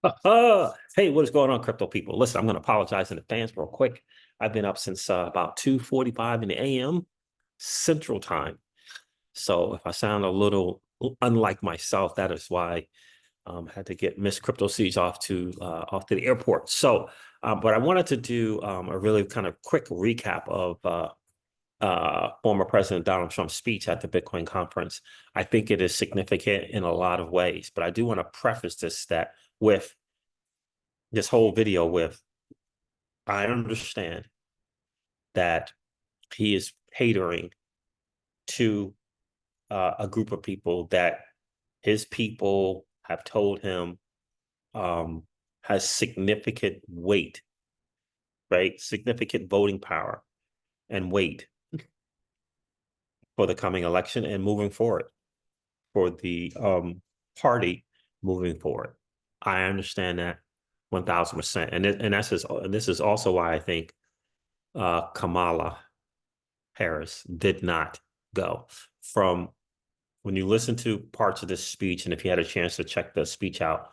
Hey, what is going on, crypto people? Listen, I'm going to apologize in advance real quick. I've been up since about 2:45 in the AM Central Time. So if I sound a little unlike myself, that is why I had to get Miss Crypto Siege off to the airport. So, but I wanted to do a really kind of quick recap of former President Donald Trump's speech at the Bitcoin conference. I think it is significant in a lot of ways, but I do want to preface with this whole video with I understand that he is catering to a group of people that his people have told him um, has significant weight, right? Significant voting power and weight for the coming election and moving forward for the party moving forward. I understand that 1000%, and this is also why I think Kamala Harris did not go. From when you listen to parts of this speech, and if you had a chance to check the speech out,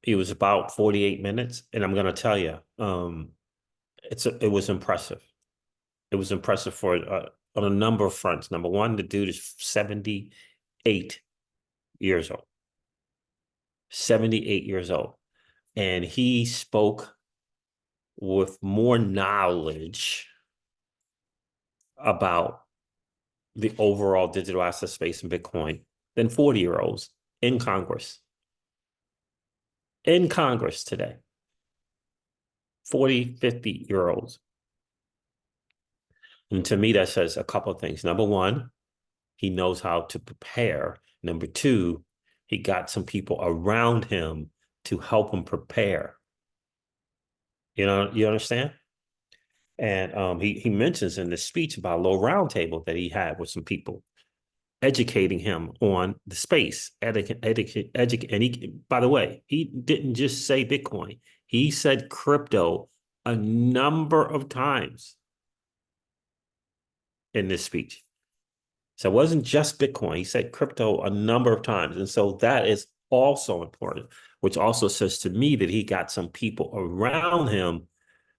it was about 48 minutes, and I'm going to tell you, it was impressive. It was impressive on a number of fronts. Number one, the dude is 78 years old. 78 years old, and he spoke with more knowledge about the overall digital asset space in Bitcoin than 40-year-olds in Congress. In Congress today, 40, 50-year-olds. And to me, that says a couple of things. Number one, he knows how to prepare. Number two, he got some people around him to help him prepare. You know, you understand? And he mentions in the speech about a little roundtable that he had with some people, educating him on the space. And he, by the way, he didn't just say Bitcoin. He said crypto a number of times in this speech. So it wasn't just Bitcoin. He said crypto a number of times. And so that is also important, which also says to me that he got some people around him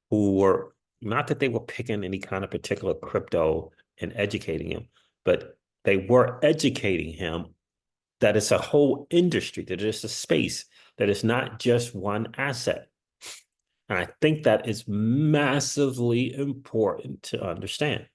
who were not that they were picking any kind of particular crypto and educating him, but they were educating him that it's a whole industry, that it's a space, that it's not just one asset. And I think that is massively important to understand.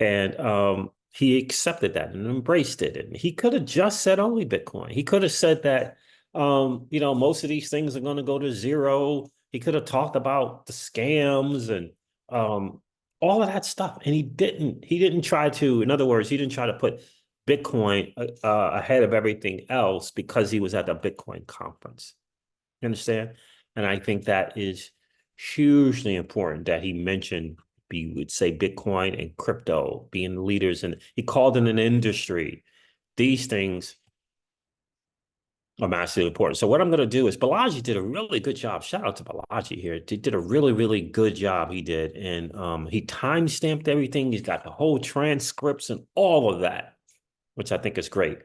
And he accepted that and embraced it. And he could have just said only Bitcoin. He could have said that, most of these things are going to go to zero. He could have talked about the scams and all of that stuff. And he didn't. He didn't try to, in other words, he didn't try to put Bitcoin ahead of everything else because he was at the Bitcoin conference. You understand? And I think that is hugely important that he mentioned, we would say, Bitcoin and crypto being leaders. And he called it an industry. These things are massively important. So what I'm going to do is Balaji did a really good job. Shout out to Balaji here. He did a really, really good job. He did. And he time-stamped everything. He's got the whole transcripts and all of that, which I think is great.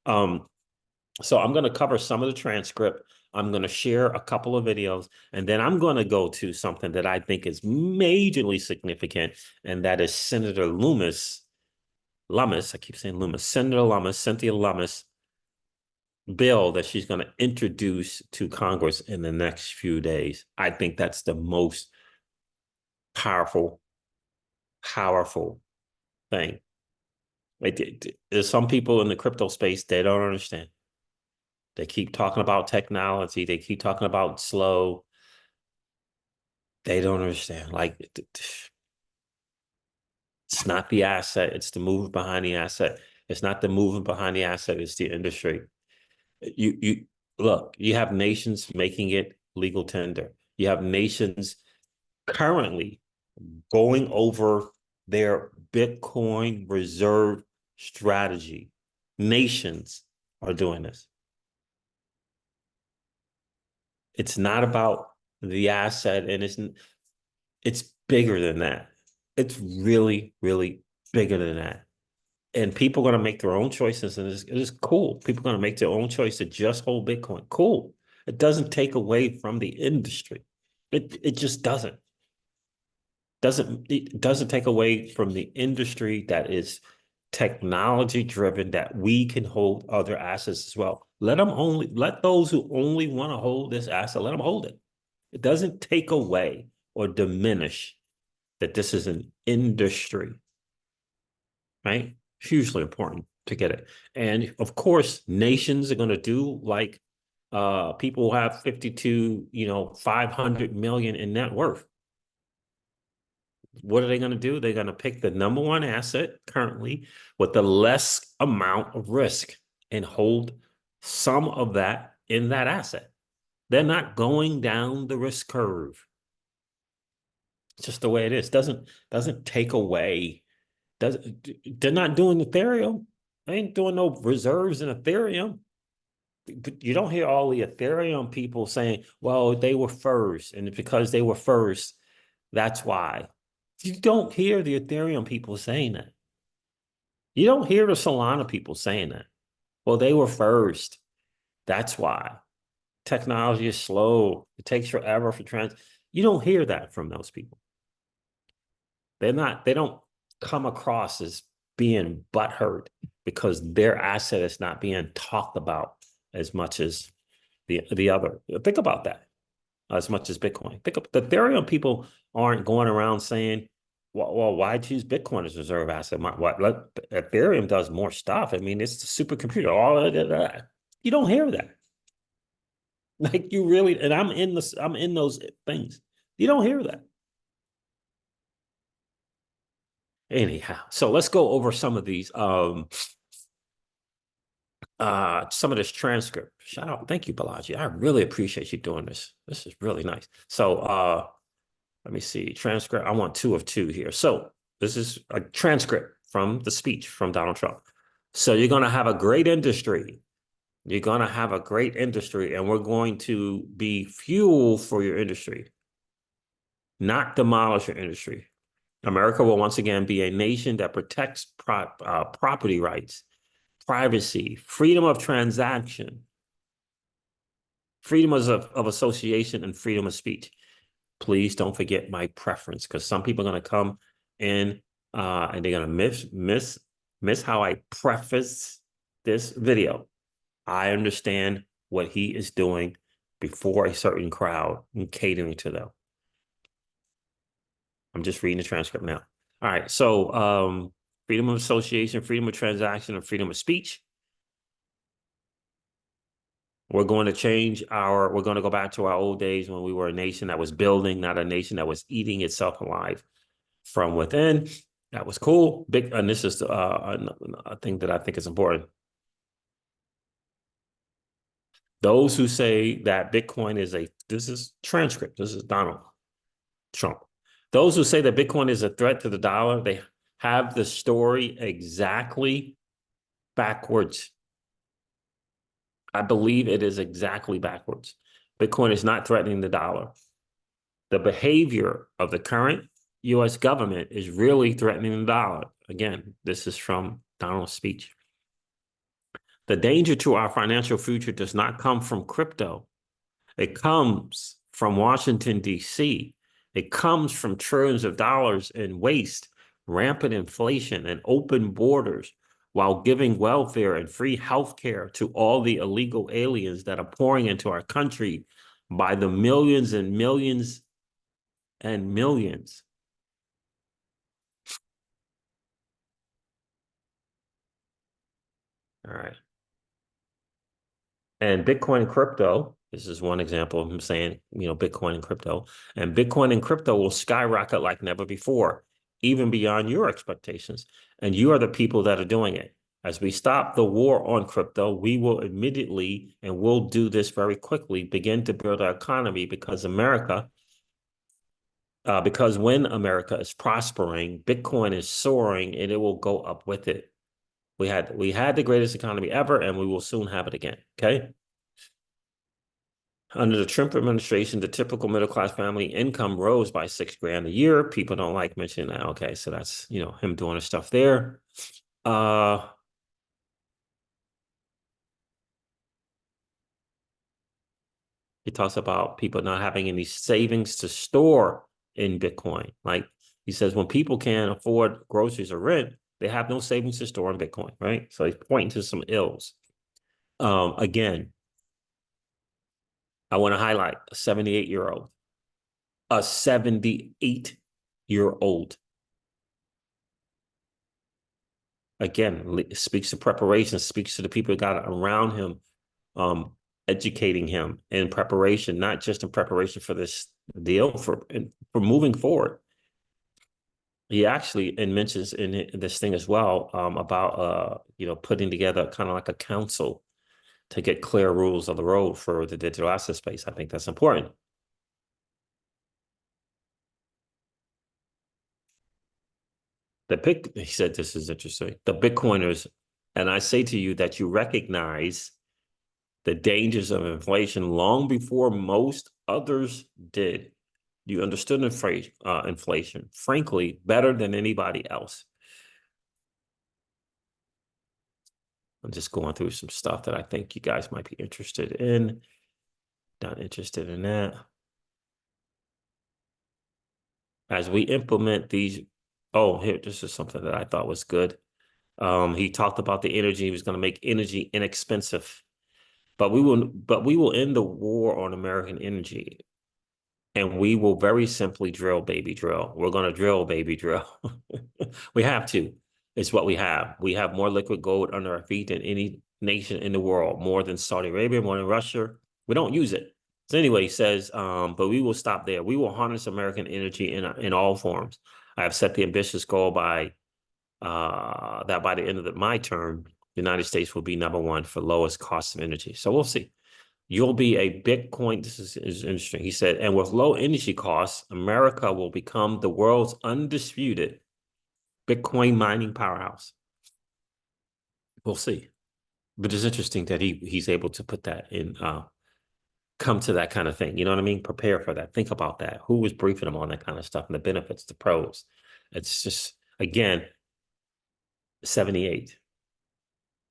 So I'm going to cover some of the transcript. I'm going to share a couple of videos, and then I'm going to go to something that I think is majorly significant, and that is Senator Lummis, I keep saying Lummis, Senator Lummis, Cynthia Lummis, bill that she's going to introduce to Congress in the next few days. I think that's the most powerful thing. There's some people in the crypto space, they don't understand. They keep talking about technology. They keep talking about slow. They don't understand. Like, it's not the asset. It's the movement behind the asset. It's not the movement behind the asset. It's the industry. You look, you have nations making it legal tender. You have nations currently going over their Bitcoin reserve strategy. Nations are doing this. It's not about the asset, and it's bigger than that. It's really, really bigger than that. And people are going to make their own choices, and it's cool. People are going to make their own choice to just hold Bitcoin. Cool. It doesn't take away from the industry. It just doesn't. It doesn't take away from the industry that is technology driven, that we can hold other assets as well. Let those who only want to hold this asset, let them hold it. It doesn't take away or diminish that this is an industry, right? Hugely important to get it. And of course, nations are going to do like people who have 52, 500 million in net worth. What are they going to do? They're going to pick the number one asset currently with the less amount of risk and hold some of that in that asset. They're not going down the risk curve. It's just the way it is. Doesn't take away. They're not doing Ethereum. They ain't doing no reserves in Ethereum. But you don't hear all the Ethereum people saying, well, they were first, and because they were first, that's why. You don't hear the Ethereum people saying that. You don't hear the Solana people saying that. Well, they were first. That's why. Technology is slow. It takes forever for You don't hear that from those people. They don't come across as being butthurt because their asset is not being talked about as much as the other. Think about that. As much as Bitcoin. Think of the Ethereum people aren't going around saying, well, why choose Bitcoin as a reserve asset? Ethereum does more stuff. I mean, it's the supercomputer. All of that. You don't hear that. Like you really, and I'm in those things. You don't hear that. Anyhow, so let's go over some of these some of this transcript. Shout out. Thank you, Balaji. I really appreciate you doing this. This is really nice. So let me see. Transcript. I want 2 of 2 here. So this is a transcript from the speech from Donald Trump. So you're going to have a great industry. You're going to have a great industry, and we're going to be fuel for your industry, not demolish your industry. America will once again be a nation that protects property rights, privacy, freedom of transaction, freedom of association, and freedom of speech. Please don't forget my preference, because some people are going to come in and they're going to miss how I preface this video. I understand what he is doing before a certain crowd and catering to them. I'm just reading the transcript now. All right. So freedom of association, freedom of transaction, and freedom of speech. We're going to go back to our old days when we were a nation that was building, not a nation that was eating itself alive from within. That was cool. And this is a thing that I think is important. Those who say that Bitcoin is this is transcript. This is Donald Trump. Those who say that Bitcoin is a threat to the dollar, they have the story exactly backwards. I believe it is exactly backwards. Bitcoin is not threatening the dollar. The behavior of the current U.S. government is really threatening the dollar. Again, this is from Donald's speech. The danger to our financial future does not come from crypto. It comes from Washington, D.C. It comes from trillions of dollars in waste, rampant inflation, and open borders, while giving welfare and free health care to all the illegal aliens that are pouring into our country by the millions and millions and millions. All right. And Bitcoin and crypto, this is one example of him saying, Bitcoin and crypto. And Bitcoin and crypto will skyrocket like never before, even beyond your expectations. And you are the people that are doing it. As we stop the war on crypto, we will immediately, and we'll do this very quickly, begin to build our economy because when America is prospering, Bitcoin is soaring, and it will go up with it. We had the greatest economy ever, and we will soon have it again. Okay. Under the Trump administration, the typical middle-class family income rose by $6,000 a year. People don't like mentioning that. Okay, so that's him doing his stuff there. He talks about people not having any savings to store in Bitcoin. Like he says, when people can't afford groceries or rent, they have no savings to store in Bitcoin, right? So he's pointing to some ills. Again, I want to highlight a 78-year-old, a 78-year-old. Again, speaks to preparation, speaks to the people who got around him, educating him in preparation, not just in preparation for this deal, for moving forward. He actually mentions in this thing as well about putting together kind of like a council to get clear rules of the road for the digital asset space. I think that's important. He said this is interesting. The Bitcoiners, and I say to you that you recognize the dangers of inflation long before most others did. You understood inflation, frankly, better than anybody else. I'm just going through some stuff that I think you guys might be interested in. Not interested in that. As we implement these, this is something that I thought was good. He talked about the energy. He was going to make energy inexpensive, but we will end the war on American energy. And we will very simply drill, baby, drill. We're going to drill, baby, drill. We have to. It's what we have. We have more liquid gold under our feet than any nation in the world, more than Saudi Arabia, more than Russia. We don't use it. So anyway, he says, but we will stop there. We will harness American energy in all forms. I have set the ambitious goal that by the end of my term, the United States will be #1 for lowest cost of energy. So we'll see. You'll be a Bitcoin. This is interesting. He said, and with low energy costs, America will become the world's undisputed Bitcoin mining powerhouse. We'll see. But it's interesting that he's able to put that in, come to that kind of thing. You know what I mean? Prepare for that. Think about that. Who was briefing him on that kind of stuff and the benefits, the pros? It's just, again, 78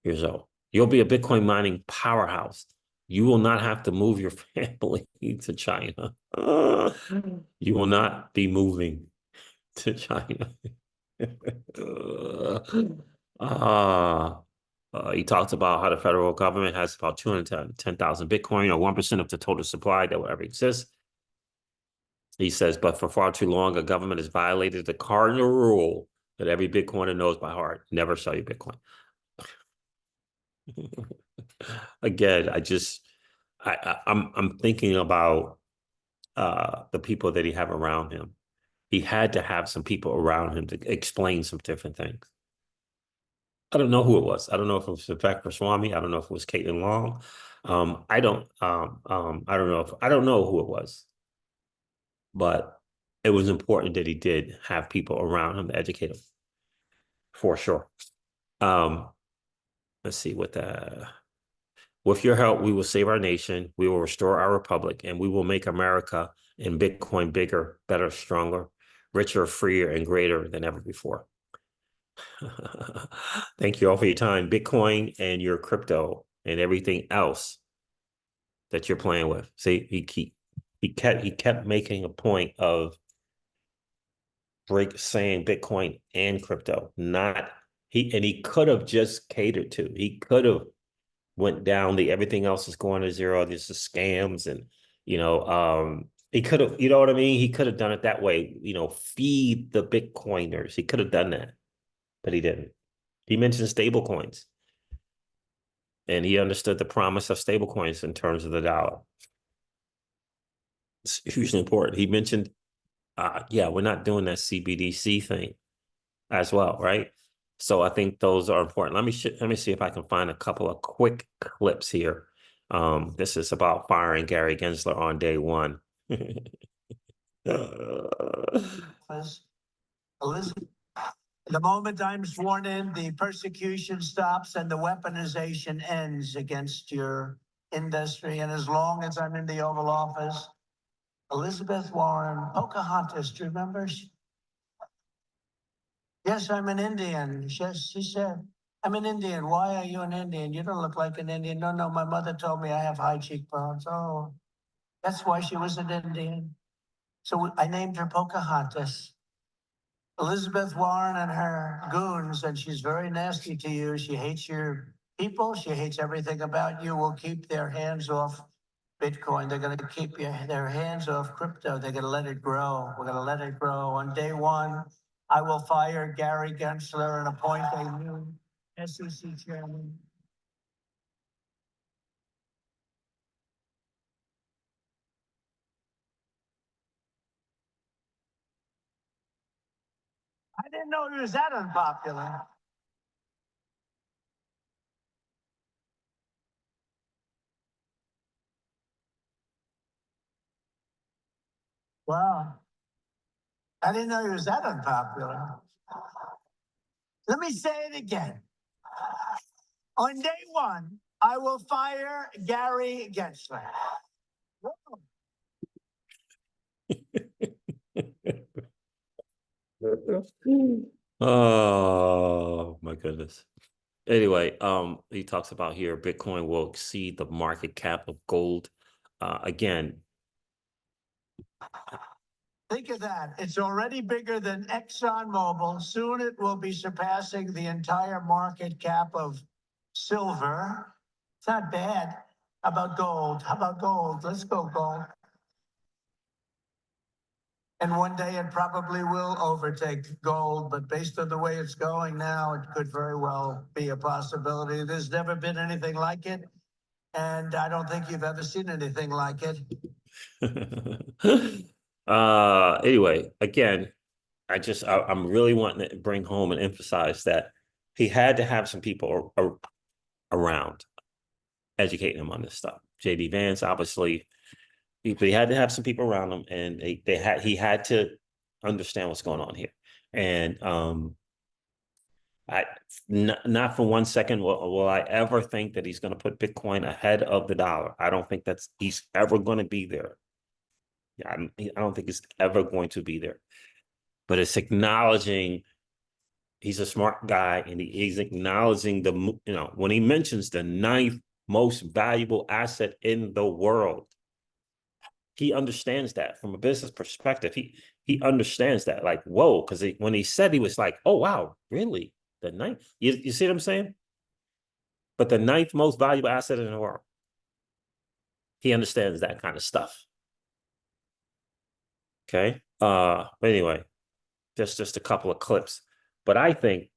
years old. You'll be a Bitcoin mining powerhouse. You will not have to move your family to China. You will not be moving to China. He talks about how the federal government has about 210,000 Bitcoin, or 1% of the total supply that will ever exist. He says, but for far too long, the government has violated the cardinal rule that every Bitcoiner knows by heart: never sell your Bitcoin. Again, I'm thinking about the people that he have around him. He had to have some people around him to explain some different things. I don't know who it was. I don't know if it was Vivek Ramaswamy. I don't know if it was Caitlin Long. I don't know who it was, but it was important that he did have people around him to educate him, for sure. Let's see what with your help, we will save our nation, we will restore our republic, and we will make America and Bitcoin bigger, better, stronger, richer, freer, and greater than ever before. Thank you all for your time. Bitcoin and your crypto and everything else that you're playing with. See, he kept making a point of saying Bitcoin and crypto, he could have just catered to. He could have went down everything else is going to zero. This is scams, and he could have, you know what I mean? He could have done it that way, feed the Bitcoiners. He could have done that, but he didn't. He mentioned stable coins, and he understood the promise of stable coins in terms of the dollar. It's hugely important. He mentioned, we're not doing that CBDC thing as well, right? So I think those are important. Let me see if I can find a couple of quick clips here. This is about firing Gary Gensler on day one. Elizabeth, the moment I'm sworn in, the persecution stops and the weaponization ends against your industry. And as long as I'm in the Oval Office, Elizabeth Warren, Pocahontas, do you remember? Yes, I'm an Indian. Yes, she said, I'm an Indian. Why are you an Indian? You don't look like an Indian. No, my mother told me I have high cheekbones. Oh, That's why she was an Indian. So I named her Pocahontas. Elizabeth Warren and her goons, and she's very nasty to you. She hates your people. She hates everything about you. Will keep their hands off Bitcoin. They're going to keep their hands off crypto. They're going to let it grow. We're going to let it grow. On day one, I will fire Gary Gensler and appoint a new SEC chairman. I didn't know he was that unpopular. Wow. I didn't know he was that unpopular. Let me say it again. On day one, I will fire Gary Gensler. Oh my goodness. Anyway, he talks about here Bitcoin will exceed the market cap of gold. Again, Think of that. It's already bigger than ExxonMobil. Soon it will be surpassing the entire market cap of silver. It's not bad. How about gold? How about gold? Let's go, gold. And one day it probably will overtake gold, but based on the way it's going now, it could very well be a possibility. There's never been anything like it, and I don't think you've ever seen anything like it. Anyway, again, I'm really wanting to bring home and emphasize that he had to have some people around educating him on this stuff. JD Vance, obviously, he had to have some people around him, and he had to understand what's going on here. And not for 1 second will I ever think that he's going to put Bitcoin ahead of the dollar. I don't think he's ever going to be there. I don't think it's ever going to be there. But it's acknowledging he's a smart guy, and he's acknowledging when he mentions the ninth most valuable asset in the world, he understands that from a business perspective. He understands that, like, whoa, because when he said, he was like, oh wow, really, the ninth? You see what I'm saying? But the ninth most valuable asset in the world. He understands that kind of stuff. Okay. But anyway, just a couple of clips. But I think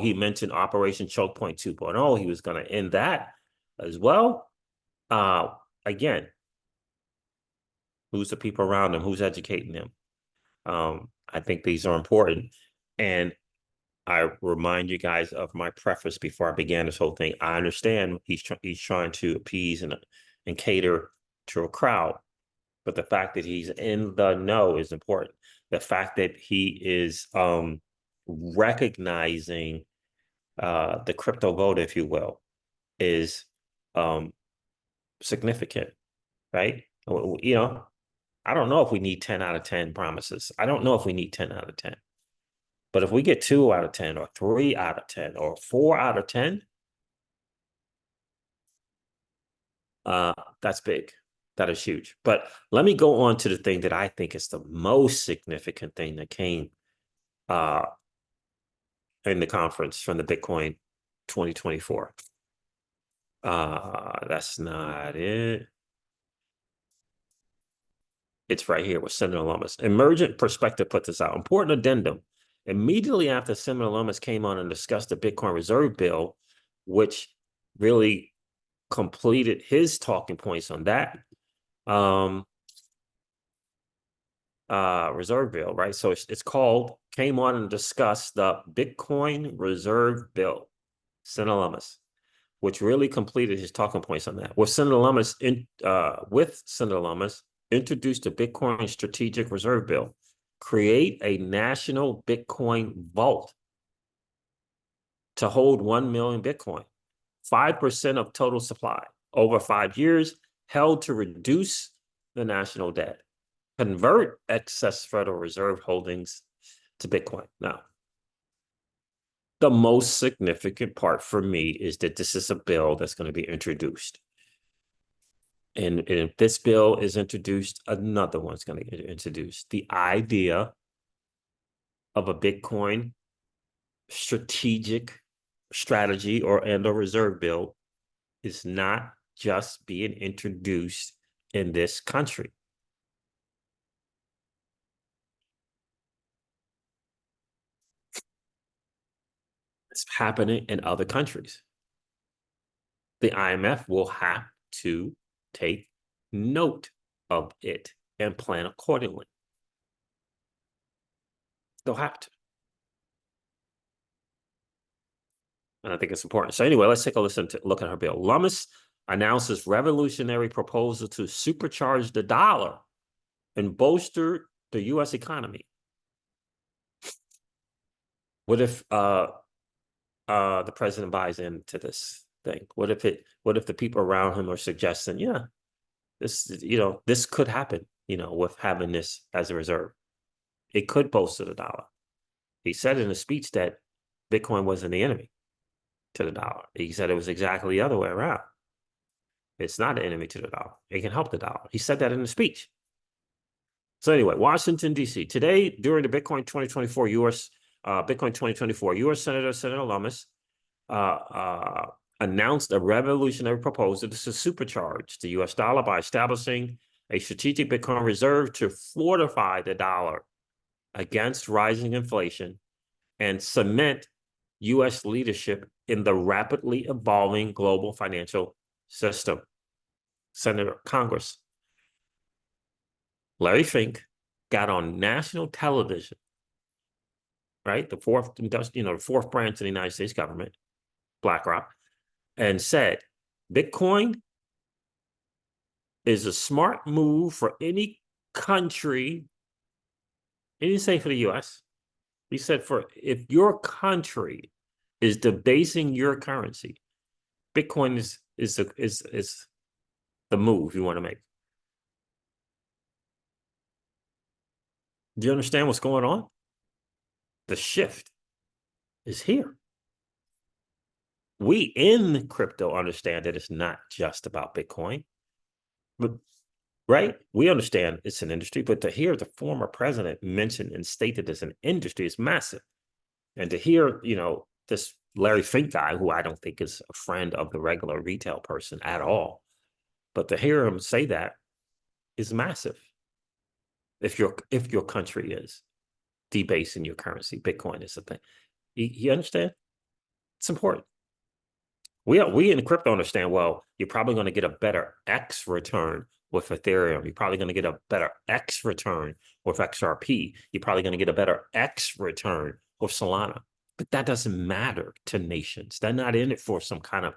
he mentioned Operation Choke Point 2.0. He was going to end that as well. Again, who's the people around him? Who's educating them? I think these are important. And I remind you guys of my preface before I began this whole thing. I understand he's trying to appease and cater to a crowd, but the fact that he's in the know is important. The fact that he is recognizing the crypto vote, if you will, is significant, right? You know, I don't know if we need 10 out of 10 promises. I don't know if we need 10 out of 10. But if we get 2 out of 10 or 3 out of 10 or 4 out of 10, that's big. That is huge. But let me go on to the thing that I think is the most significant thing that came in the conference from the Bitcoin 2024. That's not it. It's right here with Senator Lummis. Emergent Perspective put this out. Important addendum. Immediately after Senator Lummis came on and discussed the Bitcoin Reserve Bill, which really completed his talking points on that Reserve Bill, right? So it's called, came on and discussed the Bitcoin Reserve Bill, Senator Lummis, which really completed his talking points on that. With Senator Lummis introduced the Bitcoin Strategic Reserve Bill, create a national Bitcoin vault to hold 1 million Bitcoin, 5% of total supply over 5 years, held to reduce the national debt, convert excess Federal Reserve holdings to Bitcoin. Now, the most significant part for me is that this is a bill that's going to be introduced. And if this bill is introduced, another one's going to get introduced. The idea of a Bitcoin strategic strategy or a reserve bill is not just being introduced in this country. It's happening in other countries. The IMF will have to take note of it and plan accordingly. They'll have to. And I think it's important. So anyway, let's take a look at her bill. Lummis announces revolutionary proposal to supercharge the dollar and bolster the U.S. economy. What if the president buys into this thing? What if the people around him are suggesting, yeah, this could happen, with having this as a reserve. It could bolster the dollar. He said in a speech that Bitcoin wasn't the enemy to the dollar. He said it was exactly the other way around. It's not an enemy to the dollar. It can help the dollar. He said that in the speech. So anyway, Washington, D.C. Today, during the Bitcoin 2024 U.S. Senator Lummis announced a revolutionary proposal to supercharge the U.S. dollar by establishing a strategic Bitcoin reserve to fortify the dollar against rising inflation and cement U.S. leadership in the rapidly evolving global financial system. Congress Larry Fink got on national television, right? The fourth branch of the United States government, BlackRock, and said, Bitcoin is a smart move for any country. He didn't say for the US. He said if your country is debasing your currency, Bitcoin is the move you want to make. Do you understand what's going on? The shift is here. We in crypto understand that it's not just about Bitcoin, but right? We understand it's an industry, but to hear the former president mention and state that it's an industry is massive. And to hear, this Larry Fink guy, who I don't think is a friend of the regular retail person at all, but to hear him say that is massive. If your country is debasing your currency, Bitcoin is the thing. You understand? It's important. We in crypto understand, well, you're probably going to get a better X return with Ethereum. You're probably going to get a better X return with XRP. You're probably going to get a better X return with Solana. But that doesn't matter to nations. They're not in it for some kind of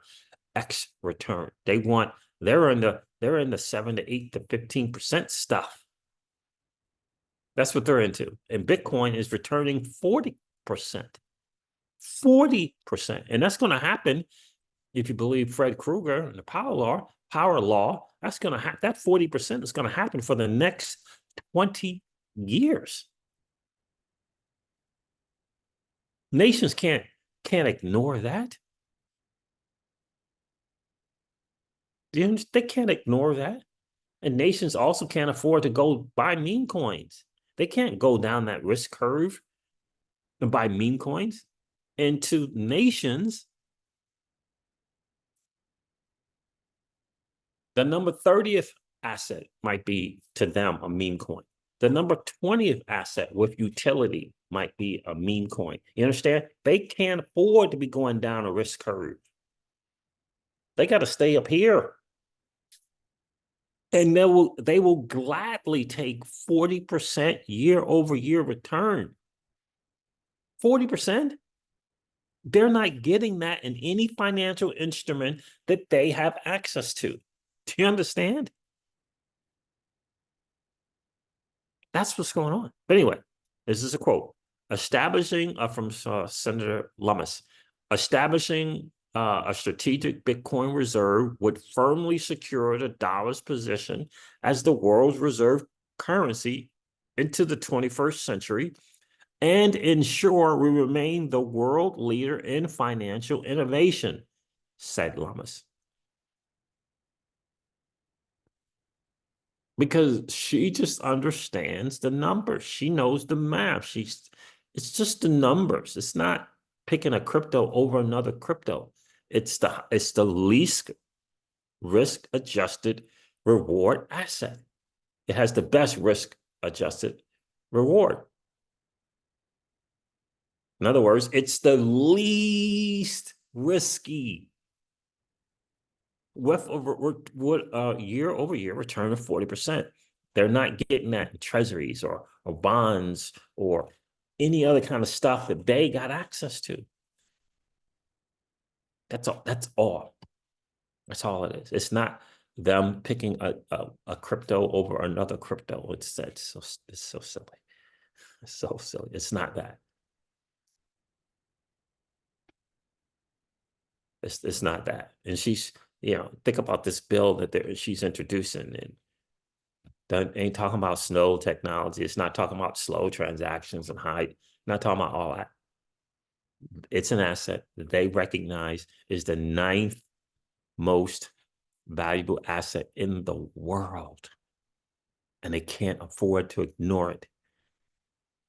X return. They're in the 7 to 8 to 15% stuff. That's what they're into. And Bitcoin is returning 40%. 40%. And that's going to happen if you believe Fred Krueger and the power law, that's going to happen. That 40% is going to happen for the next 20 years. Nations can't ignore that. They can't ignore that. And nations also can't afford to go buy meme coins. They can't go down that risk curve and buy meme coins. And to nations, the number 30th asset might be to them a meme coin. The number 20th asset with utility might be a meme coin. You understand? They can't afford to be going down a risk curve. They got to stay up here. And they will gladly take 40% year-over-year return. 40%? They're not getting that in any financial instrument that they have access to. Do you understand? That's what's going on. But anyway, this is a quote. Establishing from Senator Lummis, establishing a strategic Bitcoin reserve would firmly secure the dollar's position as the world's reserve currency into the 21st century and ensure we remain the world leader in financial innovation, said Lummis. because she just understands the numbers. She knows the math. It's just the numbers. It's not picking a crypto over another crypto. It's the least risk adjusted reward asset. It has the best risk adjusted reward. In other words, it's the least risky with year over year return of 40%. They're not getting that in treasuries or bonds or any other kind of stuff that they got access to. That's all. That's all. That's all it is. It's not them picking a crypto over another crypto. It's so silly. It's so silly. It's not that. It's not that. And think about this bill that she's introducing, and that ain't talking about snow technology. It's not talking about slow transactions and high. Not talking about all that. It's an asset that they recognize is the ninth most valuable asset in the world, and they can't afford to ignore it.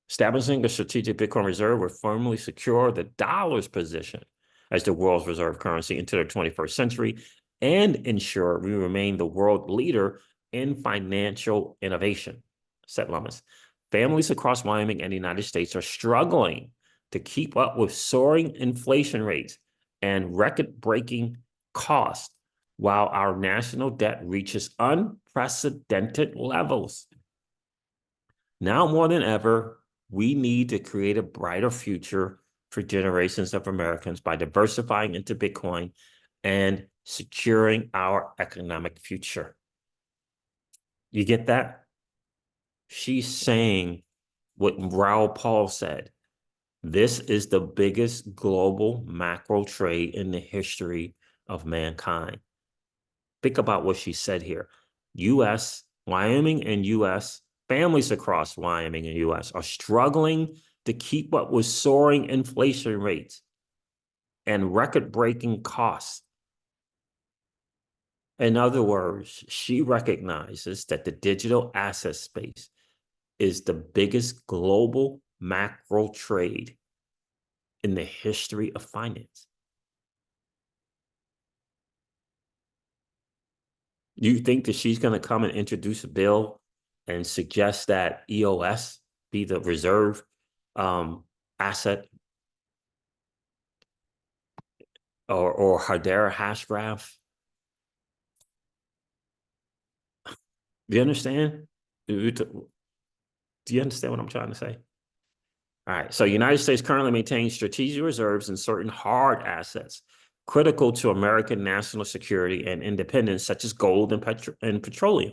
Establishing a strategic Bitcoin reserve will firmly secure the dollar's position as the world's reserve currency into the 21st century and ensure we remain the world leader in financial innovation, said Lummis. Families across Wyoming and the United States are struggling to keep up with soaring inflation rates and record-breaking costs while our national debt reaches unprecedented levels. Now more than ever, we need to create a brighter future for generations of Americans by diversifying into Bitcoin and securing our economic future. You get that? She's saying what Raoul Pal said. This is the biggest global macro trade in the history of mankind. Think about what she said here. Wyoming and U.S. families across Wyoming and U.S. are struggling to keep up with soaring inflation rates and record-breaking costs. In other words, she recognizes that the digital asset space is the biggest global macro trade in the history of finance. You think that she's going to come and introduce a bill and suggest that EOS be the reserve asset or Hedera hash graph? Do you understand? Do you understand what I'm trying to say? All right. So United States currently maintains strategic reserves in certain hard assets critical to American national security and independence, such as gold and petroleum.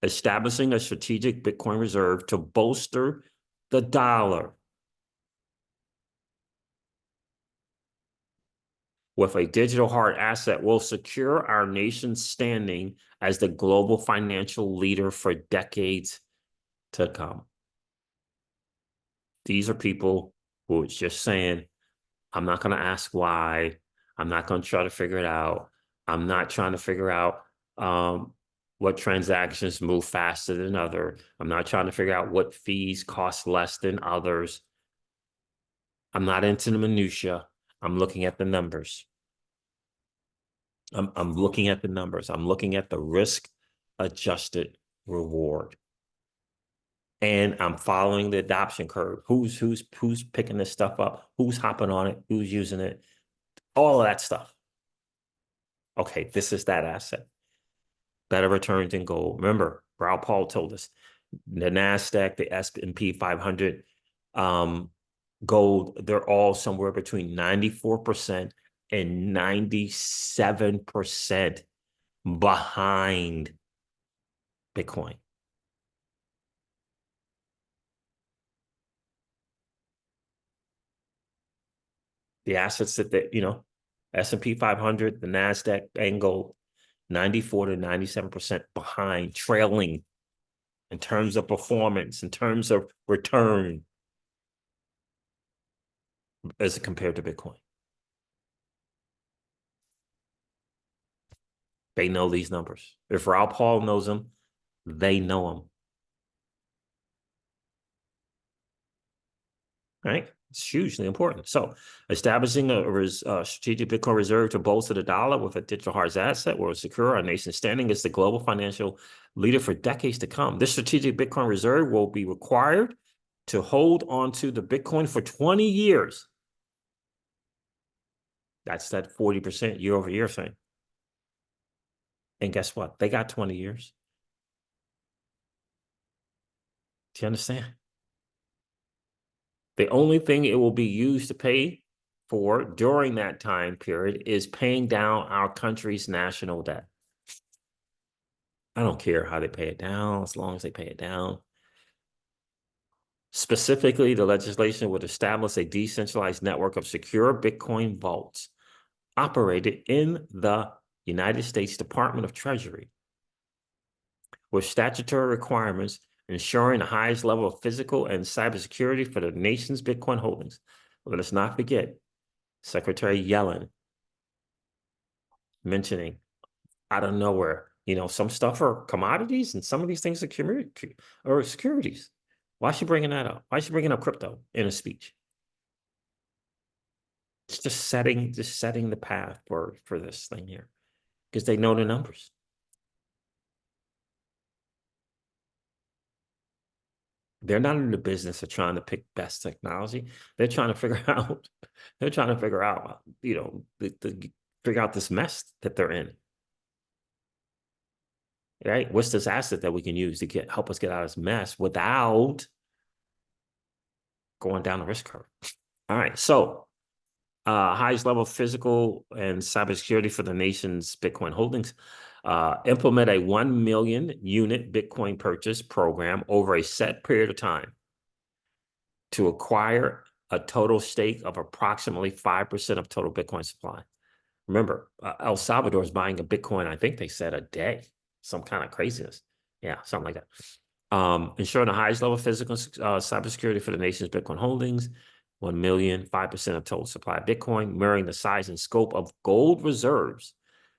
Establishing a strategic Bitcoin reserve to bolster the dollar with a digital hard asset will secure our nation's standing as the global financial leader for decades to come. These are people who are just saying, I'm not going to ask why. I'm not going to try to figure it out. I'm not trying to figure out what transactions move faster than others. I'm not trying to figure out what fees cost less than others. I'm not into the minutia. I'm looking at the numbers. I'm looking at the numbers. I'm looking at the risk-adjusted reward. And I'm following the adoption curve. Who's picking this stuff up? Who's hopping on it? Who's using it? All of that stuff. Okay, this is that asset. Better returns than gold. Remember, Raoul Pal told us the NASDAQ, the S&P 500, gold, they're all somewhere between 94% and 97% behind Bitcoin. The assets that S&P 500, the NASDAQ, and gold, 94 to 97% behind, trailing in terms of performance, in terms of return, as compared to Bitcoin. They know these numbers. If Raoul Pal knows them, They know them. Right? It's hugely important. So establishing a strategic Bitcoin reserve to bolster the dollar with a digital hard asset will secure our nation's standing as the global financial leader for decades to come. This strategic Bitcoin reserve will be required to hold on to the Bitcoin for 20 years. That's that 40% year over year thing. And guess what? They got 20 years. Do you understand? The only thing it will be used to pay for during that time period is paying down our country's national debt. I don't care how they pay it down, as long as they pay it down. Specifically, the legislation would establish a decentralized network of secure Bitcoin vaults operated in the United States Department of Treasury, with statutory requirements ensuring the highest level of physical and cybersecurity for the nation's Bitcoin holdings. Let us not forget Secretary Yellen mentioning out of nowhere, some stuff are commodities and some of these things are securities. Why is she bringing that up? Why is she bringing up crypto in a speech? It's just setting the path for this thing here, because they know the numbers. They're not in the business of trying to pick best technology. They're trying to figure out, figure out this mess that they're in. Right? What's this asset that we can use to help us get out of this mess without going down the risk curve? All right. So highest level of physical and cybersecurity for the nation's Bitcoin holdings. Implement a 1 million unit Bitcoin purchase program over a set period of time to acquire a total stake of approximately 5% of total Bitcoin supply. Remember, El Salvador is buying a Bitcoin, I think they said a day, some kind of craziness. Yeah, something like that. Ensuring the highest level of physical cybersecurity for the nation's Bitcoin holdings. 1 million, 5% of total supply of Bitcoin, mirroring the size and scope of gold reserves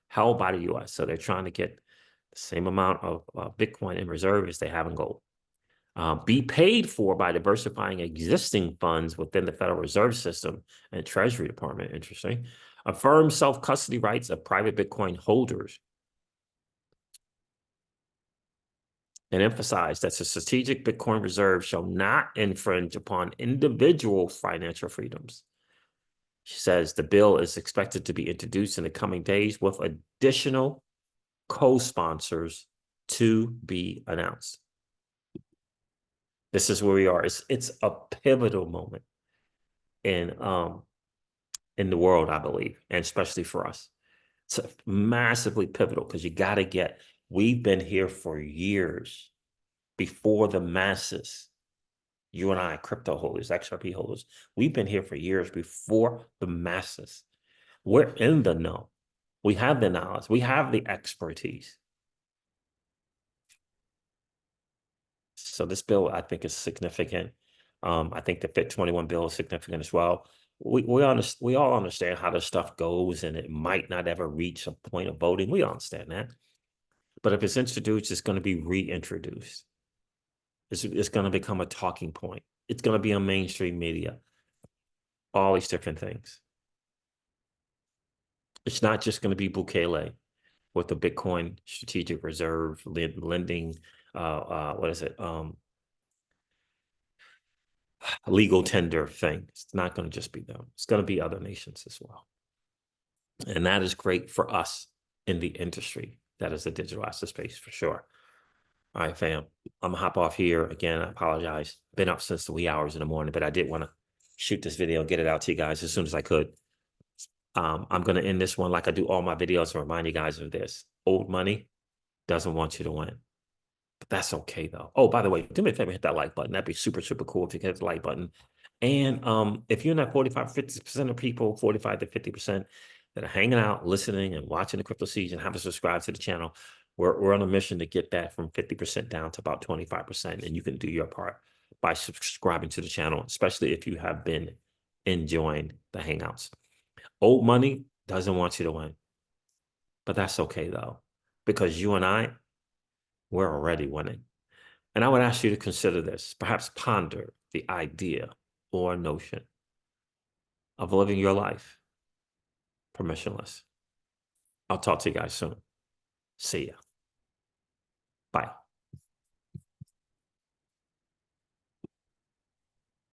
held by the U.S. So they're trying to get the same amount of Bitcoin in reserve as they have in gold. Be paid for by diversifying existing funds within the Federal Reserve System and Treasury Department. Interesting. Affirm self-custody rights of private Bitcoin holders. And emphasize that the strategic Bitcoin reserve shall not infringe upon individual financial freedoms. She says the bill is expected to be introduced in the coming days with additional co-sponsors to be announced. This is where we are. It's a pivotal moment in the world, I believe, and especially for us. It's massively pivotal because we've been here for years before the masses. You and I, crypto holders, XRP holders, we've been here for years before the masses. We're in the know. We have the knowledge. We have the expertise. So this bill, I think, is significant. I think the FIT 21 bill is significant as well. We all understand how this stuff goes, and it might not ever reach a point of voting. We understand that. But if it's introduced, it's going to be reintroduced. It's going to become a talking point. It's going to be on mainstream media. All these different things. It's not just going to be Bukele with the Bitcoin strategic reserve lending. What is it? Legal tender thing. It's not going to just be them. It's going to be other nations as well. And that is great for us in the industry. That is the digital asset space for sure. All right, fam. I'm gonna hop off here. Again, I apologize. Been up since the wee hours in the morning, but I did want to shoot this video and get it out to you guys as soon as I could. I'm gonna end this one like I do all my videos to remind you guys of this. Old money doesn't want you to win. But that's okay though. Oh, by the way, do me a favor, hit that like button. That'd be super, super cool if you hit the like button. And if you're in that 50% of people, 45 to 50% that are hanging out, listening and watching the Crypto Siege and haven't subscribed to the channel, we're on a mission to get that from 50% down to about 25%. And you can do your part by subscribing to the channel, especially if you have been enjoying the Hangouts. Old money doesn't want you to win. But that's okay though, because you and I, we're already winning. And I would ask you to consider this, perhaps ponder the idea or notion of living your life permissionless. I'll talk to you guys soon. See ya. Bye.